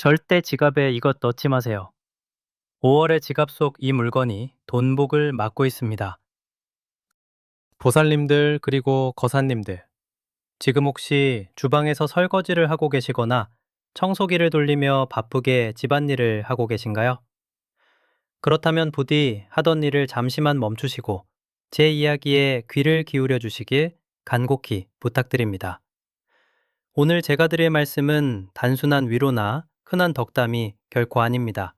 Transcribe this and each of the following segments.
절대 지갑에 이것 넣지 마세요. 5월의 지갑 속 이 물건이 돈복을 막고 있습니다. 보살님들 그리고 거사님들, 지금 혹시 주방에서 설거지를 하고 계시거나 청소기를 돌리며 바쁘게 집안일을 하고 계신가요? 그렇다면 부디 하던 일을 잠시만 멈추시고 제 이야기에 귀를 기울여 주시길 간곡히 부탁드립니다. 오늘 제가 드릴 말씀은 단순한 위로나 흔한 덕담이 결코 아닙니다.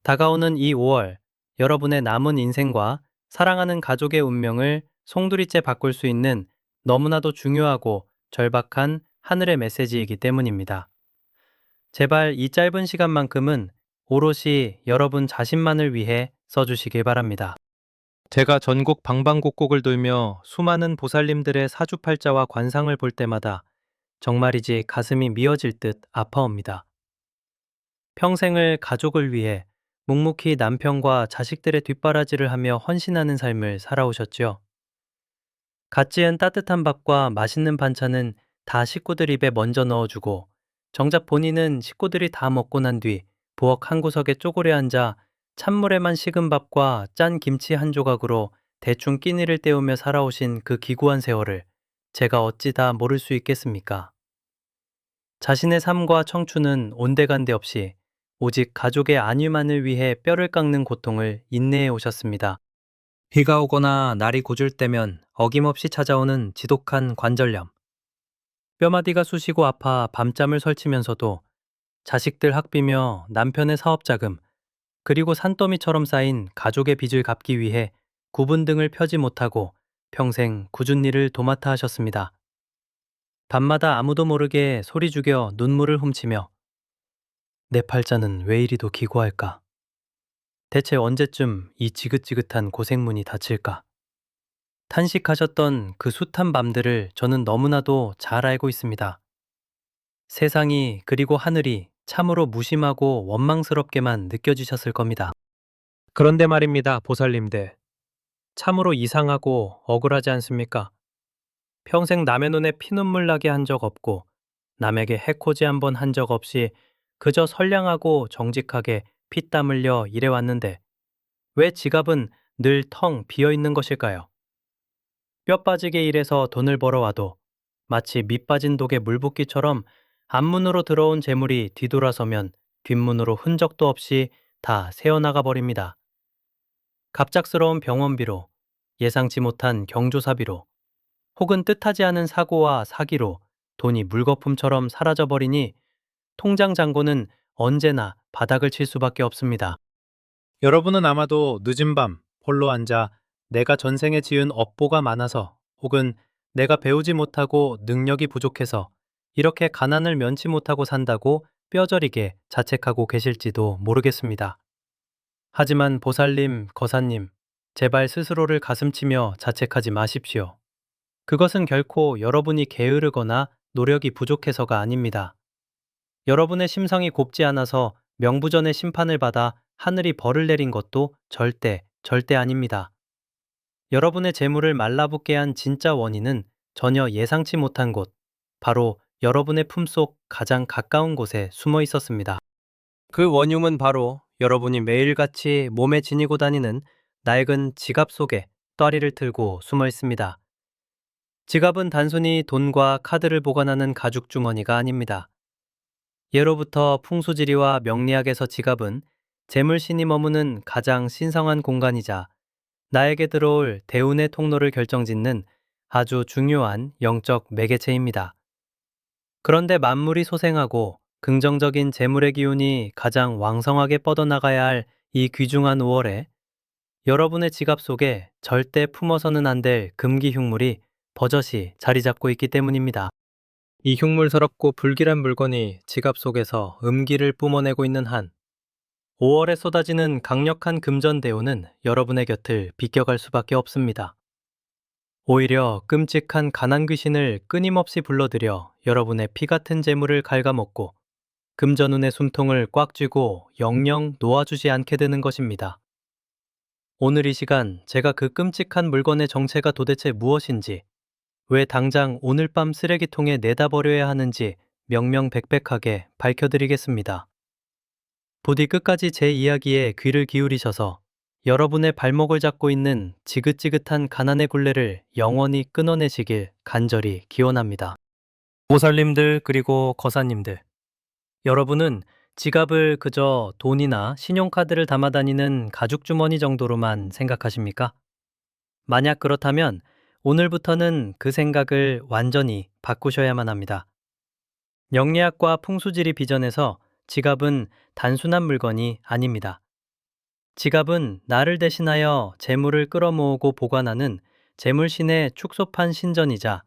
다가오는 이 5월, 여러분의 남은 인생과 사랑하는 가족의 운명을 송두리째 바꿀 수 있는 너무나도 중요하고 절박한 하늘의 메시지이기 때문입니다. 제발 이 짧은 시간만큼은 오롯이 여러분 자신만을 위해 써주시길 바랍니다. 제가 전국 방방곡곡을 돌며 수많은 보살님들의 사주팔자와 관상을 볼 때마다 정말이지 가슴이 미어질 듯 아파옵니다. 평생을 가족을 위해 묵묵히 남편과 자식들의 뒷바라지를 하며 헌신하는 삶을 살아오셨죠. 갓 지은 따뜻한 밥과 맛있는 반찬은 다 식구들 입에 먼저 넣어주고 정작 본인은 식구들이 다 먹고 난 뒤 부엌 한 구석에 쪼그려 앉아 찬물에만 식은 밥과 짠 김치 한 조각으로 대충 끼니를 때우며 살아오신 그 기구한 세월을 제가 어찌 다 모를 수 있겠습니까? 자신의 삶과 청춘은 온데간데 없이 오직 가족의 안위만을 위해 뼈를 깎는 고통을 인내해 오셨습니다. 비가 오거나 날이 고줄 때면 어김없이 찾아오는 지독한 관절염. 뼈마디가 쑤시고 아파 밤잠을 설치면서도 자식들 학비며 남편의 사업자금, 그리고 산더미처럼 쌓인 가족의 빚을 갚기 위해 구분등을 펴지 못하고 평생 굳은 일을 도맡아 하셨습니다. 밤마다 아무도 모르게 소리 죽여 눈물을 훔치며 내 팔자는 왜 이리도 기고할까? 대체 언제쯤 이 지긋지긋한 고생문이 닫힐까? 탄식하셨던 그 숱한 밤들을 저는 너무나도 잘 알고 있습니다. 세상이 그리고 하늘이 참으로 무심하고 원망스럽게만 느껴지셨을 겁니다. 그런데 말입니다, 보살님들. 참으로 이상하고 억울하지 않습니까? 평생 남의 눈에 피눈물 나게 한 적 없고 남에게 해코지 한 번 한 적 없이 그저 선량하고 정직하게 피땀 흘려 일해왔는데 왜 지갑은 늘 텅 비어 있는 것일까요? 뼈 빠지게 일해서 돈을 벌어와도 마치 밑 빠진 독에 물 붓기처럼 앞문으로 들어온 재물이 뒤돌아서면 뒷문으로 흔적도 없이 다 새어나가 버립니다. 갑작스러운 병원비로, 예상치 못한 경조사비로, 혹은 뜻하지 않은 사고와 사기로 돈이 물거품처럼 사라져버리니 통장 잔고는 언제나 바닥을 칠 수밖에 없습니다. 여러분은 아마도 늦은 밤 홀로 앉아 내가 전생에 지은 업보가 많아서 혹은 내가 배우지 못하고 능력이 부족해서 이렇게 가난을 면치 못하고 산다고 뼈저리게 자책하고 계실지도 모르겠습니다. 하지만 보살님, 거사님, 제발 스스로를 가슴치며 자책하지 마십시오. 그것은 결코 여러분이 게으르거나 노력이 부족해서가 아닙니다. 여러분의 심성이 곱지 않아서 명부전의 심판을 받아 하늘이 벌을 내린 것도 절대 아닙니다. 여러분의 재물을 말라붙게 한 진짜 원인은 전혀 예상치 못한 곳, 바로 여러분의 품속 가장 가까운 곳에 숨어 있었습니다. 그 원흉은 바로 여러분이 매일같이 몸에 지니고 다니는 낡은 지갑 속에 떠리를 틀고 숨어 있습니다. 지갑은 단순히 돈과 카드를 보관하는 가죽 주머니가 아닙니다. 예로부터 풍수지리와 명리학에서 지갑은 재물신이 머무는 가장 신성한 공간이자 나에게 들어올 대운의 통로를 결정짓는 아주 중요한 영적 매개체입니다. 그런데 만물이 소생하고 긍정적인 재물의 기운이 가장 왕성하게 뻗어나가야 할 이 귀중한 5월에 여러분의 지갑 속에 절대 품어서는 안 될 금기 흉물이 버젓이 자리 잡고 있기 때문입니다. 이 흉물스럽고 불길한 물건이 지갑 속에서 음기를 뿜어내고 있는 한 5월에 쏟아지는 강력한 금전대운은 여러분의 곁을 비껴갈 수밖에 없습니다. 오히려 끔찍한 가난 귀신을 끊임없이 불러들여 여러분의 피 같은 재물을 갉아먹고 금전운의 숨통을 꽉 쥐고 영영 놓아주지 않게 되는 것입니다. 오늘 이 시간 제가 그 끔찍한 물건의 정체가 도대체 무엇인지, 왜 당장 오늘 밤 쓰레기통에 내다 버려야 하는지 명명백백하게 밝혀드리겠습니다. 부디 끝까지 제 이야기에 귀를 기울이셔서 여러분의 발목을 잡고 있는 지긋지긋한 가난의 굴레를 영원히 끊어내시길 간절히 기원합니다. 보살님들 그리고 거사님들, 여러분은 지갑을 그저 돈이나 신용카드를 담아 다니는 가죽 주머니 정도로만 생각하십니까? 만약 그렇다면 오늘부터는 그 생각을 완전히 바꾸셔야만 합니다. 영리학과 풍수지리 비전에서 지갑은 단순한 물건이 아닙니다. 지갑은 나를 대신하여 재물을 끌어모으고 보관하는 재물신의 축소판 신전이자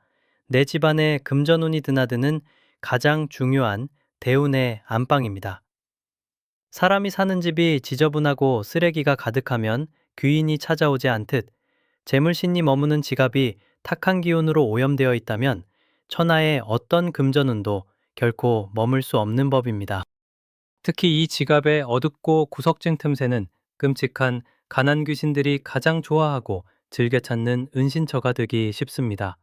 내 집안에 금전운이 드나드는 가장 중요한 대운의 안방입니다. 사람이 사는 집이 지저분하고 쓰레기가 가득하면 귀인이 찾아오지 않듯 재물신이 머무는 지갑이 탁한 기운으로 오염되어 있다면 천하의 어떤 금전운도 결코 머물 수 없는 법입니다. 특히 이 지갑의 어둡고 구석진 틈새는 끔찍한 가난 귀신들이 가장 좋아하고 즐겨 찾는 은신처가 되기 쉽습니다.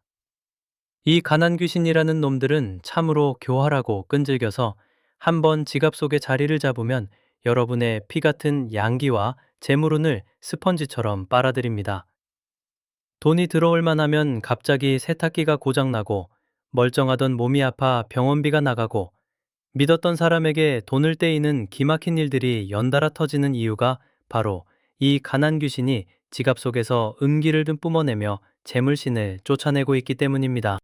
이 가난 귀신이라는 놈들은 참으로 교활하고 끈질겨서 한번 지갑 속에 자리를 잡으면 여러분의 피 같은 양기와 재물운을 스펀지처럼 빨아들입니다. 돈이 들어올 만하면 갑자기 세탁기가 고장나고 멀쩡하던 몸이 아파 병원비가 나가고 믿었던 사람에게 돈을 떼이는 기막힌 일들이 연달아 터지는 이유가 바로 이 가난 귀신이 지갑 속에서 음기를 듬 뿜어내며 재물신을 쫓아내고 있기 때문입니다.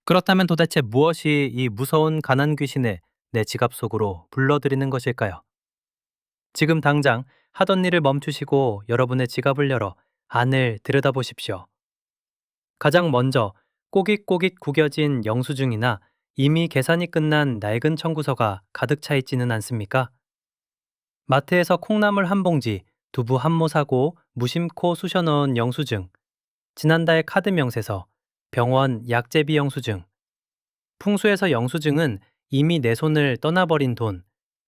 그렇다면 도대체 무엇이 이 무서운 가난 귀신을 내 지갑 속으로 불러들이는 것일까요? 지금 당장 하던 일을 멈추시고 여러분의 지갑을 열어 안을 들여다보십시오. 가장 먼저 꼬깃꼬깃 구겨진 영수증이나 이미 계산이 끝난 낡은 청구서가 가득 차 있지는 않습니까? 마트에서 콩나물 한 봉지, 두부 한 모 사고 무심코 쑤셔 넣은 영수증, 지난달 카드 명세서, 병원 약제비 영수증. 풍수에서 영수증은 이미 내 손을 떠나버린 돈,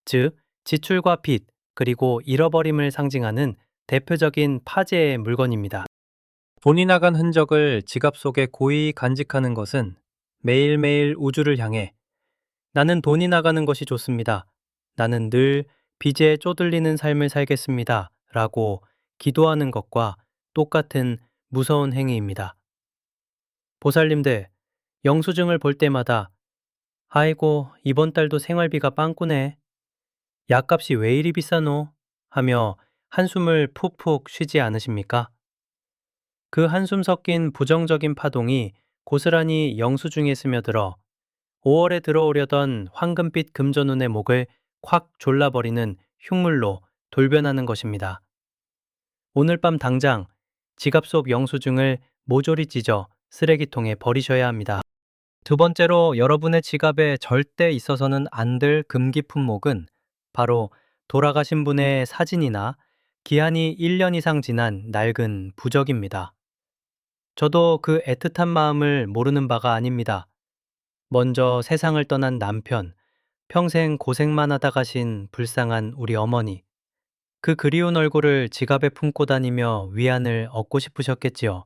즉 지출과 빚, 그리고 잃어버림을 상징하는 대표적인 파재의 물건입니다. 돈이 나간 흔적을 지갑 속에 고이 간직하는 것은 매일매일 우주를 향해 나는 돈이 나가는 것이 좋습니다. 나는 늘 빚에 쪼들리는 삶을 살겠습니다. 라고 기도하는 것과 똑같은 무서운 행위입니다. 보살님들, 영수증을 볼 때마다 아이고, 이번 달도 생활비가 빵꾸네. 약값이 왜 이리 비싸노? 하며 한숨을 푹푹 쉬지 않으십니까? 그 한숨 섞인 부정적인 파동이 고스란히 영수증에 스며들어 5월에 들어오려던 황금빛 금전운의 목을 콱 졸라버리는 흉물로 돌변하는 것입니다. 오늘 밤 당장 지갑 속 영수증을 모조리 찢어 쓰레기통에 버리셔야 합니다. 두 번째로 여러분의 지갑에 절대 있어서는 안 될 금기 품목은 바로 돌아가신 분의 사진이나 기한이 1년 이상 지난 낡은 부적입니다. 저도 그 애틋한 마음을 모르는 바가 아닙니다. 먼저 세상을 떠난 남편, 평생 고생만 하다 가신 불쌍한 우리 어머니, 그 그리운 얼굴을 지갑에 품고 다니며 위안을 얻고 싶으셨겠지요.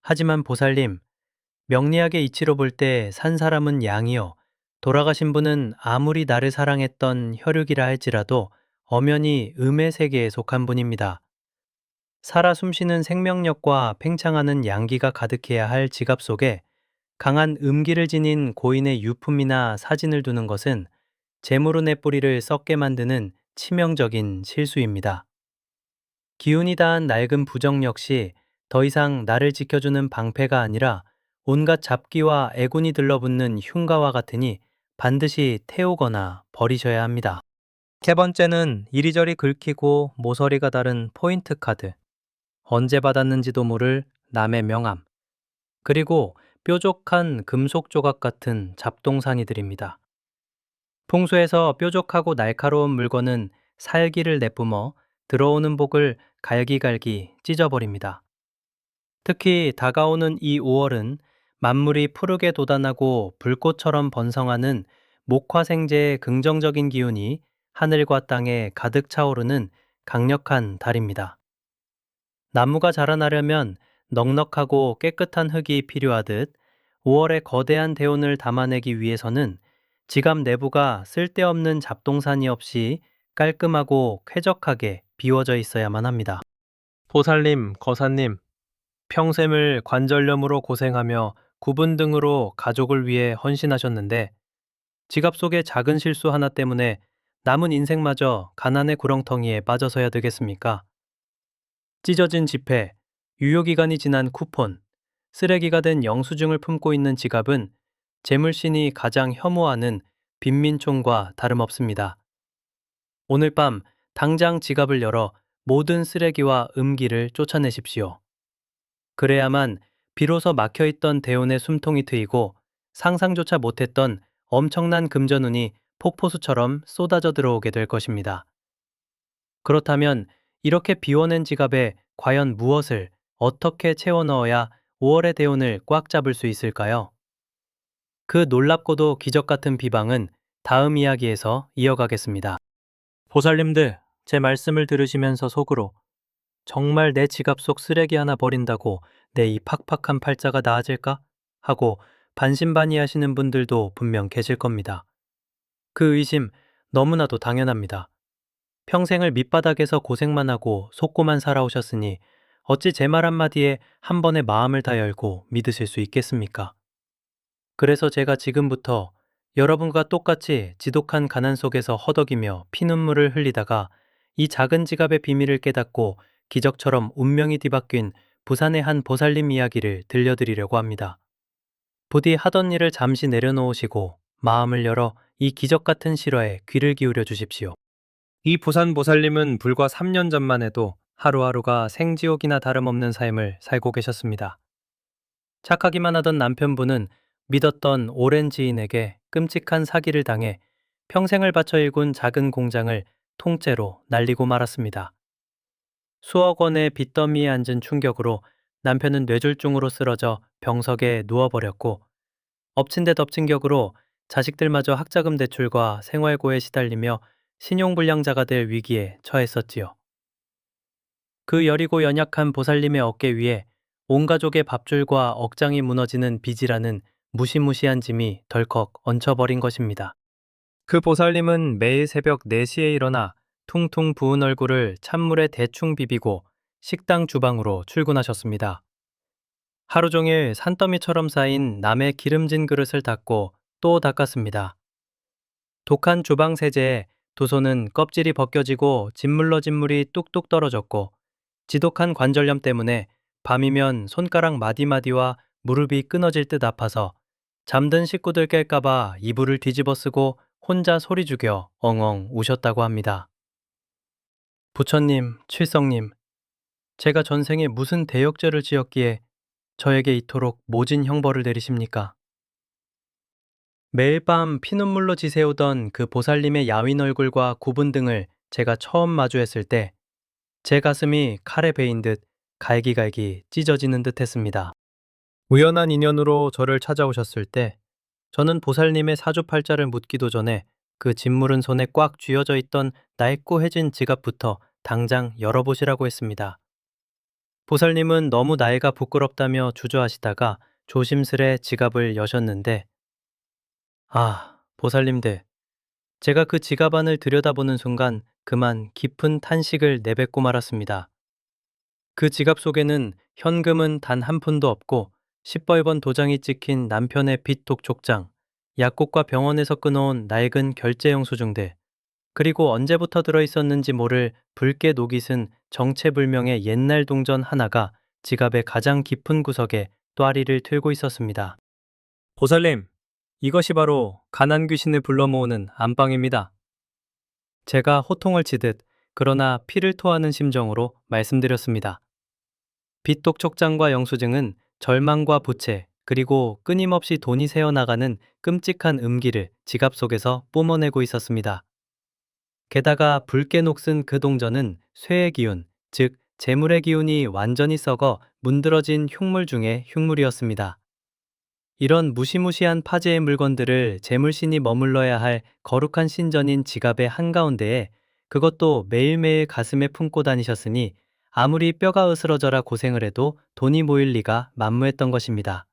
하지만 보살님, 명리학의 이치로 볼 때 산 사람은 양이요. 돌아가신 분은 아무리 나를 사랑했던 혈육이라 할지라도 엄연히 음의 세계에 속한 분입니다. 살아 숨쉬는 생명력과 팽창하는 양기가 가득해야 할 지갑 속에 강한 음기를 지닌 고인의 유품이나 사진을 두는 것은 재물운의 뿌리를 썩게 만드는 치명적인 실수입니다. 기운이 다한 낡은 부정 역시 더 이상 나를 지켜주는 방패가 아니라 온갖 잡기와 애군이 들러붙는 흉가와 같으니 반드시 태우거나 버리셔야 합니다. 세 번째는 이리저리 긁히고 모서리가 다른 포인트 카드, 언제 받았는지도 모를 남의 명함, 그리고 뾰족한 금속 조각 같은 잡동사니들입니다. 풍수에서 뾰족하고 날카로운 물건은 살기를 내뿜어 들어오는 복을 갈기갈기 찢어버립니다. 특히 다가오는 이 5월은 만물이 푸르게 돋아나고 불꽃처럼 번성하는 목화생제의 긍정적인 기운이 하늘과 땅에 가득 차오르는 강력한 달입니다. 나무가 자라나려면 넉넉하고 깨끗한 흙이 필요하듯 5월의 거대한 대운을 담아내기 위해서는 지갑 내부가 쓸데없는 잡동사니 없이 깔끔하고 쾌적하게 비워져 있어야만 합니다. 보살님, 거사님, 평생을 관절염으로 고생하며 구분 등으로 가족을 위해 헌신하셨는데 지갑 속의 작은 실수 하나 때문에 남은 인생마저 가난의 구렁텅이에 빠져서야 되겠습니까? 찢어진 지폐, 유효기간이 지난 쿠폰, 쓰레기가 된 영수증을 품고 있는 지갑은 재물신이 가장 혐오하는 빈민총과 다름없습니다. 오늘 밤 당장 지갑을 열어 모든 쓰레기와 음기를 쫓아내십시오. 그래야만 비로소 막혀있던 대운의 숨통이 트이고 상상조차 못했던 엄청난 금전운이 폭포수처럼 쏟아져 들어오게 될 것입니다. 그렇다면 이렇게 비워낸 지갑에 과연 무엇을 어떻게 채워 넣어야 5월의 대운을 꽉 잡을 수 있을까요? 그 놀랍고도 기적 같은 비방은 다음 이야기에서 이어가겠습니다. 보살님들, 제 말씀을 들으시면서 속으로 정말 내 지갑 속 쓰레기 하나 버린다고 내 이 팍팍한 팔자가 나아질까? 하고 반신반의하시는 분들도 분명 계실 겁니다. 그 의심 너무나도 당연합니다. 평생을 밑바닥에서 고생만 하고 속고만 살아오셨으니 어찌 제 말 한마디에 한 번에 마음을 다 열고 믿으실 수 있겠습니까? 그래서 제가 지금부터 여러분과 똑같이 지독한 가난 속에서 허덕이며 피눈물을 흘리다가 이 작은 지갑의 비밀을 깨닫고 기적처럼 운명이 뒤바뀐 부산의 한 보살님 이야기를 들려드리려고 합니다. 부디 하던 일을 잠시 내려놓으시고 마음을 열어 이 기적 같은 실화에 귀를 기울여 주십시오. 이 부산 보살님은 불과 3년 전만 해도 하루하루가 생지옥이나 다름없는 삶을 살고 계셨습니다. 착하기만 하던 남편분은 믿었던 오랜 지인에게 끔찍한 사기를 당해 평생을 바쳐 일군 작은 공장을 통째로 날리고 말았습니다. 수억 원의 빚더미에 앉은 충격으로 남편은 뇌졸중으로 쓰러져 병석에 누워버렸고 엎친 데 덮친 격으로 자식들마저 학자금 대출과 생활고에 시달리며 신용불량자가 될 위기에 처했었지요. 그 여리고 연약한 보살님의 어깨 위에 온 가족의 밥줄과 억장이 무너지는 빚이라는 무시무시한 짐이 덜컥 얹혀버린 것입니다. 그 보살님은 매일 새벽 4시에 일어나 퉁퉁 부은 얼굴을 찬물에 대충 비비고 식당 주방으로 출근하셨습니다. 하루 종일 산더미처럼 쌓인 남의 기름진 그릇을 닦고 또 닦았습니다. 독한 주방 세제에 두 손은 껍질이 벗겨지고 짓물러 짓물이 뚝뚝 떨어졌고 지독한 관절염 때문에 밤이면 손가락 마디마디와 무릎이 끊어질 듯 아파서 잠든 식구들 깰까봐 이불을 뒤집어 쓰고 혼자 소리 죽여 엉엉 우셨다고 합니다. 부처님, 칠성님, 제가 전생에 무슨 대역죄를 지었기에 저에게 이토록 모진 형벌을 내리십니까? 매일 밤 피눈물로 지새우던 그 보살님의 야윈 얼굴과 구분 등을 제가 처음 마주했을 때 제 가슴이 칼에 베인 듯 갈기갈기 찢어지는 듯 했습니다. 우연한 인연으로 저를 찾아오셨을 때 저는 보살님의 사주팔자를 묻기도 전에 그 짓무른 손에 꽉 쥐어져 있던 낡고 해진 지갑부터 당장 열어보시라고 했습니다. 보살님은 너무 나이가 부끄럽다며 주저하시다가 조심스레 지갑을 여셨는데 보살님들, 제가 그 지갑 안을 들여다보는 순간 그만 깊은 탄식을 내뱉고 말았습니다. 그 지갑 속에는 현금은 단 한 푼도 없고 시뻘건 도장이 찍힌 남편의 빚 독촉장, 약국과 병원에서 끊어온 낡은 결제 영수증들, 그리고 언제부터 들어있었는지 모를 붉게 녹이 쓴 정체불명의 옛날 동전 하나가 지갑의 가장 깊은 구석에 또아리를 틀고 있었습니다. 보살님, 이것이 바로 가난 귀신을 불러 모으는 안방입니다. 제가 호통을 치듯 그러나 피를 토하는 심정으로 말씀드렸습니다. 빚독촉장과 영수증은 절망과 부채, 그리고 끊임없이 돈이 새어나가는 끔찍한 음기를 지갑 속에서 뿜어내고 있었습니다. 게다가 붉게 녹슨 그 동전은 쇠의 기운, 즉 재물의 기운이 완전히 썩어 문드러진 흉물 중의 흉물이었습니다. 이런 무시무시한 파재의 물건들을 재물신이 머물러야 할 거룩한 신전인 지갑의 한가운데에 그것도 매일매일 가슴에 품고 다니셨으니 아무리 뼈가 으스러져라 고생을 해도 돈이 모일 리가 만무했던 것입니다.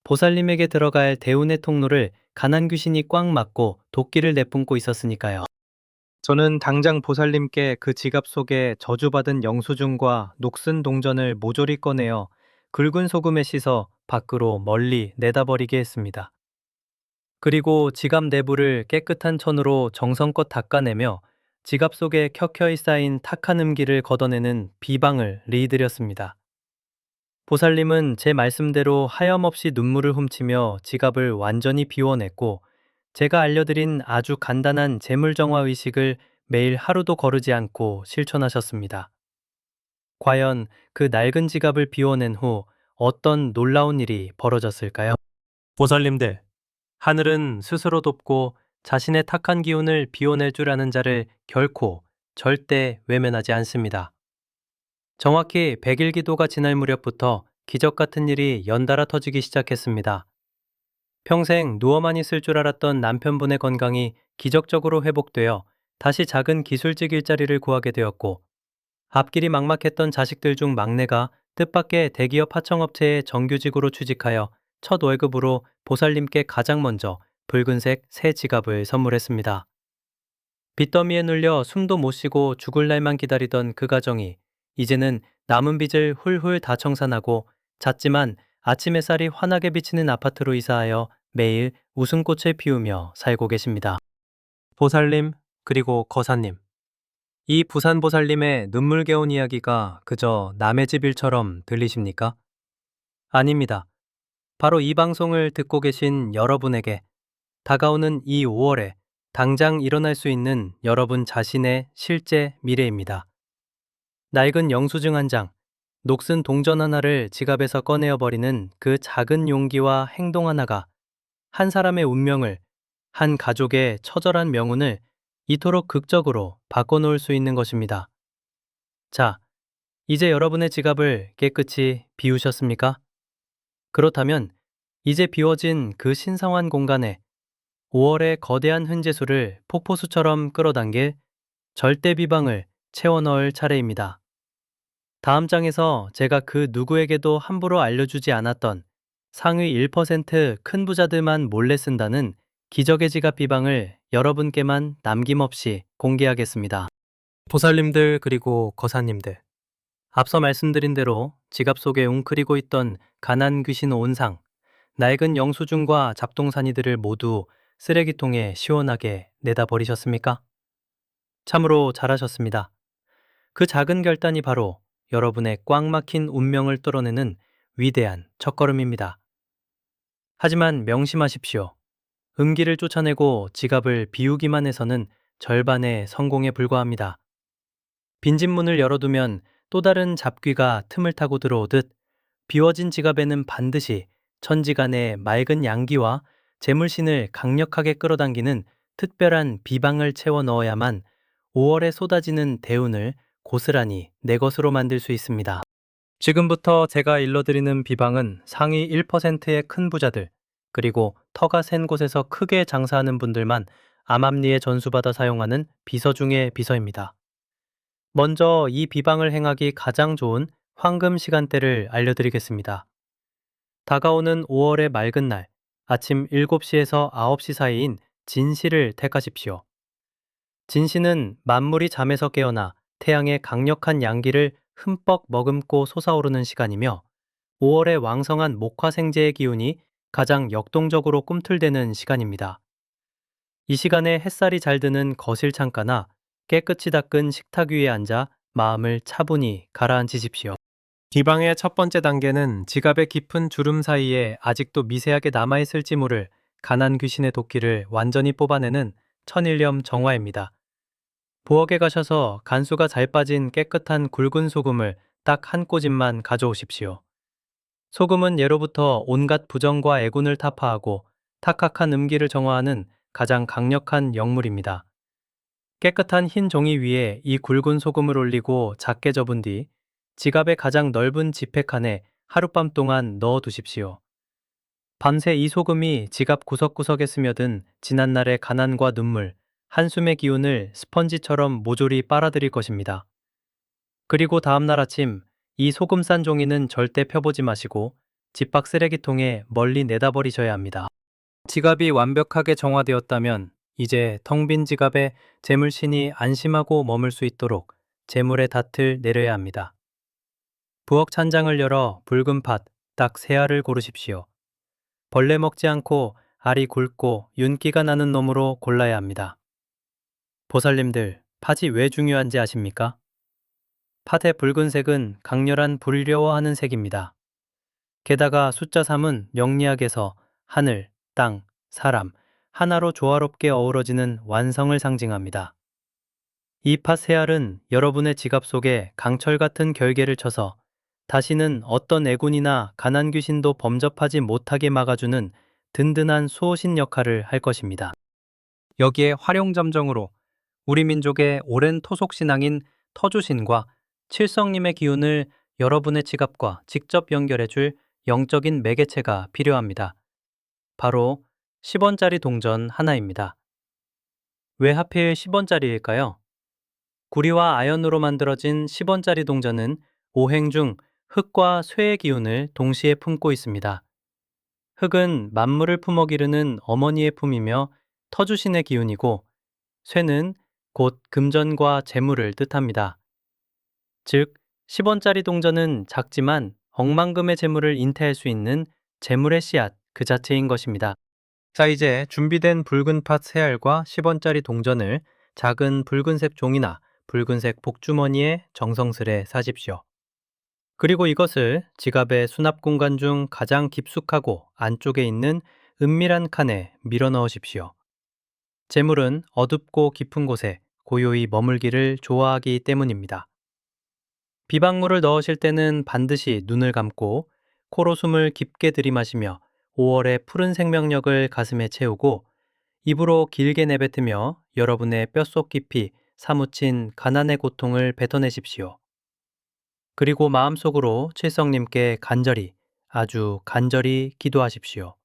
보살님에게 들어갈 대운의 통로를 가난 귀신이 꽉 막고 도끼를 내뿜고 있었으니까요. 저는 당장 보살님께 그 지갑 속에 저주받은 영수증과 녹슨 동전을 모조리 꺼내어 굵은 소금에 씻어 밖으로 멀리 내다버리게 했습니다. 그리고 지갑 내부를 깨끗한 천으로 정성껏 닦아내며 지갑 속에 켜켜이 쌓인 탁한 음기를 걷어내는 비방을 리드렸습니다. 보살님은 제 말씀대로 하염없이 눈물을 훔치며 지갑을 완전히 비워냈고 제가 알려드린 아주 간단한 재물정화 의식을 매일 하루도 거르지 않고 실천하셨습니다. 과연 그 낡은 지갑을 비워낸 후 어떤 놀라운 일이 벌어졌을까요? 보살님들, 하늘은 스스로 돕고 자신의 탁한 기운을 비워낼 줄 아는 자를 결코 절대 외면하지 않습니다. 정확히 100일 기도가 지날 무렵부터 기적 같은 일이 연달아 터지기 시작했습니다. 평생 누워만 있을 줄 알았던 남편분의 건강이 기적적으로 회복되어 다시 작은 기술직 일자리를 구하게 되었고, 앞길이 막막했던 자식들 중 막내가 뜻밖의 대기업 하청업체에 정규직으로 취직하여 첫 월급으로 보살님께 가장 먼저 붉은색 새 지갑을 선물했습니다. 빚더미에 눌려 숨도 못 쉬고 죽을 날만 기다리던 그 가정이 이제는 남은 빚을 훌훌 다 청산하고 작지만 아침 햇살이 환하게 비치는 아파트로 이사하여 매일 웃음꽃을 피우며 살고 계십니다. 보살님, 그리고 거사님. 이 부산 보살님의 눈물겨운 이야기가 그저 남의 집 일처럼 들리십니까? 아닙니다. 바로 이 방송을 듣고 계신 여러분에게 다가오는 이 5월에 당장 일어날 수 있는 여러분 자신의 실제 미래입니다. 낡은 영수증 한 장, 녹슨 동전 하나를 지갑에서 꺼내어 버리는 그 작은 용기와 행동 하나가 한 사람의 운명을, 한 가족의 처절한 명운을 이토록 극적으로 바꿔놓을 수 있는 것입니다. 자, 이제 여러분의 지갑을 깨끗이 비우셨습니까? 그렇다면 이제 비워진 그 신성한 공간에 5월의 거대한 흔재수를 폭포수처럼 끌어당길 절대 비방을 채워 넣을 차례입니다. 다음 장에서 제가 그 누구에게도 함부로 알려주지 않았던 상위 1%큰 부자들만 몰래 쓴다는 기적의 지갑 비방을 여러분께만 남김없이 공개하겠습니다. 보살님들 그리고 거사님들, 앞서 말씀드린 대로 지갑 속에 웅크리고 있던 가난 귀신 온상, 낡은 영수증과 잡동사니들을 모두 쓰레기통에 시원하게 내다 버리셨습니까? 참으로 잘하셨습니다. 그 작은 결단이 바로 여러분의 꽉 막힌 운명을 뚫어내는 위대한 첫걸음입니다. 하지만 명심하십시오. 음기를 쫓아내고 지갑을 비우기만 해서는 절반의 성공에 불과합니다. 빈집 문을 열어두면 또 다른 잡귀가 틈을 타고 들어오듯 비워진 지갑에는 반드시 천지간의 맑은 양기와 재물신을 강력하게 끌어당기는 특별한 비방을 채워 넣어야만 5월에 쏟아지는 대운을 고스란히 내 것으로 만들 수 있습니다. 지금부터 제가 일러드리는 비방은 상위 1%의 큰 부자들, 그리고 터가 센 곳에서 크게 장사하는 분들만 암암리에 전수받아 사용하는 비서 중의 비서입니다. 먼저 이 비방을 행하기 가장 좋은 황금 시간대를 알려드리겠습니다. 다가오는 5월의 맑은 날, 아침 7시에서 9시 사이인 진시를 택하십시오. 진시는 만물이 잠에서 깨어나 태양의 강력한 양기를 흠뻑 머금고 솟아오르는 시간이며 5월의 왕성한 목화생재의 기운이 가장 역동적으로 꿈틀대는 시간입니다. 이 시간에 햇살이 잘 드는 거실 창가나 깨끗이 닦은 식탁 위에 앉아 마음을 차분히 가라앉히십시오. 비방의 첫 번째 단계는 지갑의 깊은 주름 사이에 아직도 미세하게 남아있을지 모를 가난 귀신의 도끼를 완전히 뽑아내는 천일염 정화입니다. 부엌에 가셔서 간수가 잘 빠진 깨끗한 굵은 소금을 딱 한 꼬집만 가져오십시오. 소금은 예로부터 온갖 부정과 애군을 타파하고 탁학한 음기를 정화하는 가장 강력한 역물입니다. 깨끗한 흰 종이 위에 이 굵은 소금을 올리고 작게 접은 뒤 지갑의 가장 넓은 지폐칸에 하룻밤 동안 넣어 두십시오. 밤새 이 소금이 지갑 구석구석에 스며든 지난날의 가난과 눈물, 한숨의 기운을 스펀지처럼 모조리 빨아들일 것입니다. 그리고 다음날 아침 이 소금 싼 종이는 절대 펴보지 마시고 집밖 쓰레기통에 멀리 내다버리셔야 합니다. 지갑이 완벽하게 정화되었다면 이제 텅 빈 지갑에 재물신이 안심하고 머물 수 있도록 재물의 닷을 내려야 합니다. 부엌 찬장을 열어 붉은 팥, 딱 세 알을 고르십시오. 벌레 먹지 않고 알이 굵고 윤기가 나는 놈으로 골라야 합니다. 보살님들, 팥이 왜 중요한지 아십니까? 팥의 붉은색은 강렬한 불려워하는 색입니다. 게다가 숫자 3은 명리학에서 하늘, 땅, 사람, 하나로 조화롭게 어우러지는 완성을 상징합니다. 이 팥 세 알은 여러분의 지갑 속에 강철 같은 결계를 쳐서 다시는 어떤 애군이나 가난 귀신도 범접하지 못하게 막아주는 든든한 수호신 역할을 할 것입니다. 여기에 활용점정으로 우리 민족의 오랜 토속신앙인 터주신과 칠성님의 기운을 여러분의 지갑과 직접 연결해줄 영적인 매개체가 필요합니다. 바로 10원짜리 동전 하나입니다. 왜 하필 10원짜리일까요? 구리와 아연으로 만들어진 10원짜리 동전은 오행 중 흙과 쇠의 기운을 동시에 품고 있습니다. 흙은 만물을 품어기르는 어머니의 품이며 터주신의 기운이고, 쇠는 곧 금전과 재물을 뜻합니다. 즉, 10원짜리 동전은 작지만 억만금의 재물을 인태할 수 있는 재물의 씨앗 그 자체인 것입니다. 자, 이제 준비된 붉은 팥 3알과 10원짜리 동전을 작은 붉은색 종이나 붉은색 복주머니에 정성스레 사십시오. 그리고 이것을 지갑의 수납 공간 중 가장 깊숙하고 안쪽에 있는 은밀한 칸에 밀어 넣으십시오. 재물은 어둡고 깊은 곳에 고요히 머물기를 좋아하기 때문입니다. 비방물을 넣으실 때는 반드시 눈을 감고 코로 숨을 깊게 들이마시며 5월의 푸른 생명력을 가슴에 채우고 입으로 길게 내뱉으며 여러분의 뼛속 깊이 사무친 가난의 고통을 뱉어내십시오. 그리고 마음속으로 칠성님께 간절히, 아주 간절히 기도하십시오.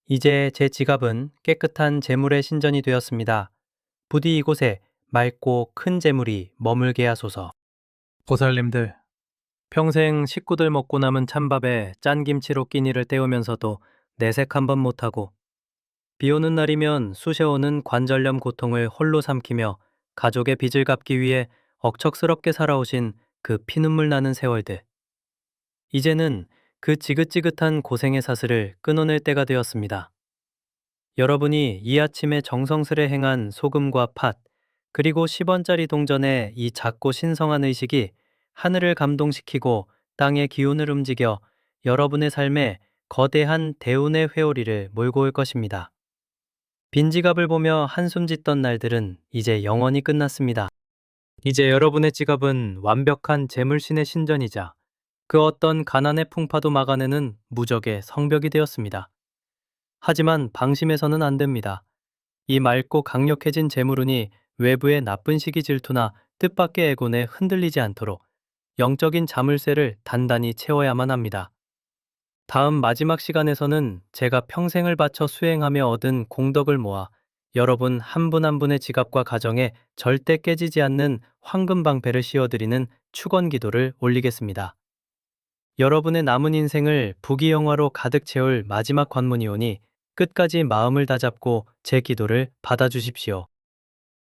이제 제 지갑은 깨끗한 재물의 신전이 되었습니다. 부디 이곳에 맑고 큰 재물이 머물게 하소서. 보살님들, 평생 식구들 먹고 남은 찬밥에 짠 김치로 끼니를 때우면서도 내색 한 번 못하고, 비 오는 날이면 쑤셔오는 관절염 고통을 홀로 삼키며 가족의 빚을 갚기 위해 억척스럽게 살아오신 그 피눈물 나는 세월들. 이제는 그 지긋지긋한 고생의 사슬을 끊어낼 때가 되었습니다. 여러분이 이 아침에 정성스레 행한 소금과 팥, 그리고 10원짜리 동전의 이 작고 신성한 의식이 하늘을 감동시키고 땅의 기운을 움직여 여러분의 삶에 거대한 대운의 회오리를 몰고 올 것입니다. 빈지갑을 보며 한숨 짓던 날들은 이제 영원히 끝났습니다. 이제 여러분의 지갑은 완벽한 재물신의 신전이자 그 어떤 가난의 풍파도 막아내는 무적의 성벽이 되었습니다. 하지만 방심해서는 안 됩니다. 이 맑고 강력해진 재물운이 외부의 나쁜 시기 질투나 뜻밖의 애곤에 흔들리지 않도록 영적인 자물쇠를 단단히 채워야만 합니다. 다음 마지막 시간에서는 제가 평생을 바쳐 수행하며 얻은 공덕을 모아 여러분 한 분 한 분의 지갑과 가정에 절대 깨지지 않는 황금 방패를 씌워드리는 축원 기도를 올리겠습니다. 여러분의 남은 인생을 부귀영화로 가득 채울 마지막 관문이 오니 끝까지 마음을 다잡고 제 기도를 받아주십시오.